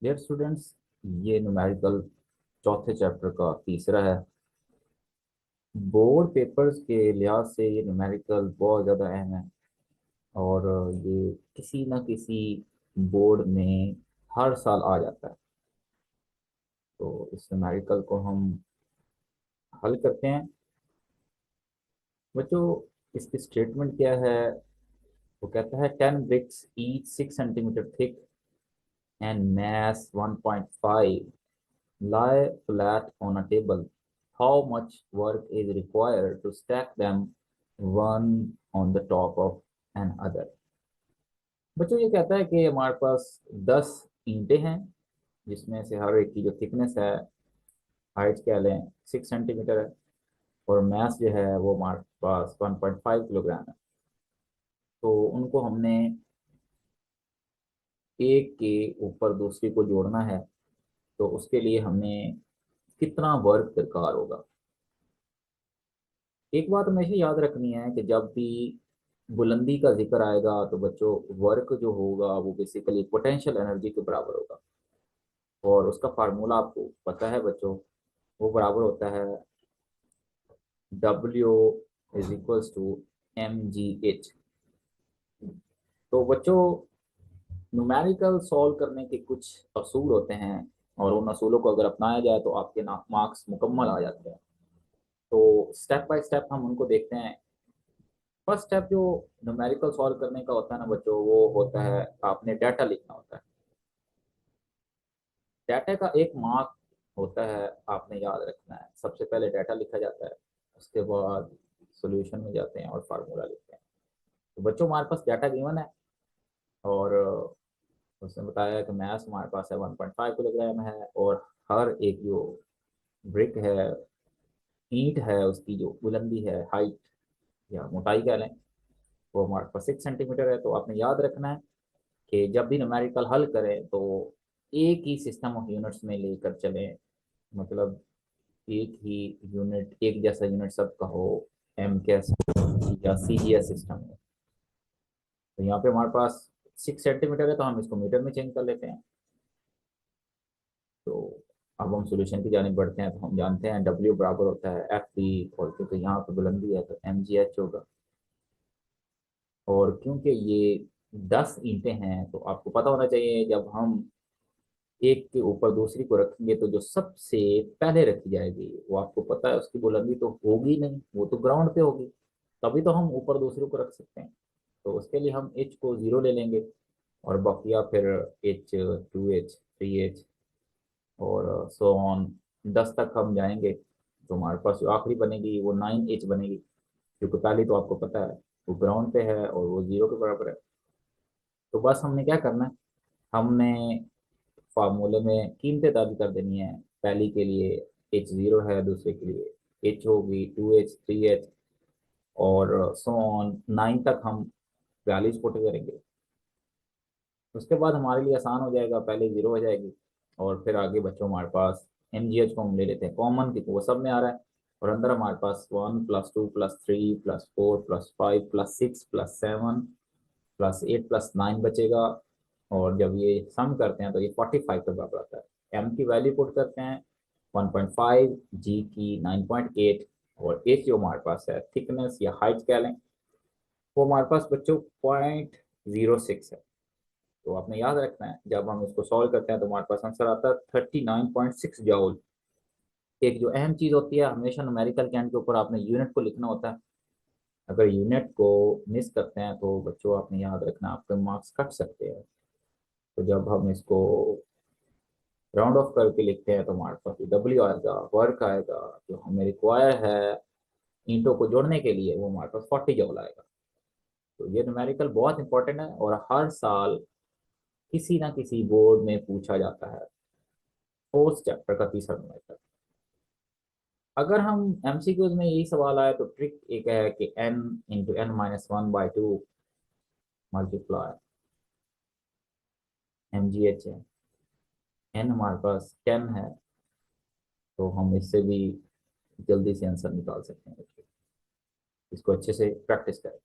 Dear students, ये numerical चौथे chapter का तीसरा है। बोर्ड पेपर्स के लिहाज से ये न्यूमेरिकल बहुत ज़्यादा अहम है और ये किसी न किसी बोर्ड में हर साल आ जाता है। तो इस न्यूमेरिकल को हम हल करते हैं। बच्चों, इसकी स्टेटमेंट क्या है? वो कहता है 10 bricks each 6 centimeter thick and mass 1.5 lie flat on a table. How much work is required to stack them one on the top of another? बच्चों, ये कहता है कि हमारे पास 10 ईंटें हैं जिसमें से हर एक की जो थिकनेस है, हाइट क्या लें, 6 सेंटीमीटर है और मास जो है वो हमारे पास 1.5 किलोग्राम है। तो उनको हमने एक के ऊपर दूसरी को जोड़ना है। तो उसके लिए हमें कितना वर्क दरकार होगा? एक बात हमेशा याद रखनी है कि जब भी बुलंदी का जिक्र आएगा तो बच्चों, वर्क जो होगा वो बेसिकली पोटेंशियल एनर्जी के बराबर होगा। और उसका फार्मूला आपको पता है बच्चों, वो बराबर होता है W is equals to mgh। तो बच्चों, न्यूमेरिकल सॉल्व करने के कुछ असूल होते हैं और उन असूलों को अगर अपनाया जाए तो आपके मार्क्स मुकम्मल आ जाते हैं। तो स्टेप बाय स्टेप हम उनको देखते हैं। फर्स्ट स्टेप जो न्यूमेरिकल सॉल्व करने का होता है ना बच्चों, वो होता है आपने डाटा लिखना होता है। डाटा का एक मार्क होता है, आपने याद रखना है। सबसे पहले डाटा लिखा जाता है, उसके बाद सॉल्यूशन में जाते हैं और फार्मूला लिखते हैं। तो बच्चों, हमारे पास डाटा गिवन है और उसने बताया कि मैथ्स हमारे पास है 1.5 किलोग्राम है और हर एक जो ब्रिक है, ईंट है, उसकी जो बुलंदी है, हाइट या मोटाई कह लें, वो हमारे पास 6 सेंटीमीटर है। तो आपने याद रखना है कि जब भी न्यूमेरिकल हल करें तो एक ही सिस्टम ऑफ यूनिट्स में लेकर चलें। मतलब एक ही यूनिट, एक जैसा यूनिट सबका हो, एम कैस या सी जी एस सिस्टम में। तो यहाँ पे हमारे पास 6 सेंटीमीटर है तो हम इसको मीटर में चेंज कर लेते हैं। तो अब हम सोल्यूशन की जाने बढ़ते हैं। तो हम जानते हैं डब्ल्यू बराबर होता है एफ टी, और क्योंकि यहाँ पे बुलंदी है तो एम जी एच होगा। और क्योंकि ये 10 ईंटें हैं तो आपको पता होना चाहिए, जब हम एक के ऊपर दूसरी को रखेंगे तो जो सबसे पहले रखी जाएगी वो आपको पता है उसकी बुलंदी तो होगी नहीं, वो तो ग्राउंड पे होगी। तभी तो हम ऊपर दूसरे को रख सकते हैं। तो उसके लिए हम एच को 0 ले लेंगे और बकिया फिर एच, 2h, 3h और सो ऑन 10 तक हम जाएंगे। तो हमारे पास जो आखिरी बनेगी वो 9h बनेगी, क्योंकि पहली तो आपको पता है वो ग्राउंड पे है और वो 0 के बराबर है। तो बस हमने क्या करना है, हमने फार्मूले में कीमतें दर्ज कर देनी है। पहली के लिए H0 है, दूसरे के लिए H होगी 2h, 3h और सो ऑन 9 तक हम 42 पुट करेंगे। उसके बाद हमारे लिए आसान हो जाएगा, पहले 0 हो जाएगी और फिर आगे बच्चों हमारे पास एम जी एच को हम ले लेते हैं कॉमन की, तो वो सब में आ रहा है। और अंदर हमारे पास 1 + 2 + 3 + 4 + 5 + 6 + 7 +8 + 9 बचेगा। और जब ये सम करते हैं तो ये 45 के बराबर आता है। एम की वैल्यू पुट करते हैं 1.5, जी की 9.8 और एच जो हमारे पास है, थिकनेस या हाइट कह लें, वो हमारे पास बच्चों 0.06 है। तो आपने याद रखना है, जब हम इसको सॉल्व करते हैं तो हमारे पास आंसर आता है 39.6 जॉउल। एक जो अहम चीज होती है, हमेशा न्यूमेरिकल के एंड के ऊपर आपने यूनिट को लिखना होता है। अगर यूनिट को मिस करते हैं तो बच्चों आपने याद रखना, आपके मार्क्स कट सकते हैं। तो जब हम इसको राउंड ऑफ करके लिखते हैं तो हमारे पास डब्ल्यू आएगा, वर्क आएगा जो हमें रिक्वायर है ईंटों को जोड़ने के लिए, वो हमारे पास 40 जॉउल आएगा। तो ये न्यूमेरिकल बहुत इंपॉर्टेंट है और हर साल किसी ना किसी बोर्ड में पूछा जाता है। फोर्थ चैप्टर का तीसरा न्यूमेरिकल। अगर हम एमसीक्यूज में यही सवाल आए तो ट्रिक एक है कि n × n - 1/2 multiply M G H है। एन हमारे पास 10 है तो हम इससे भी जल्दी से आंसर निकाल सकते हैं। इसको अच्छे से प्रैक्टिस करें।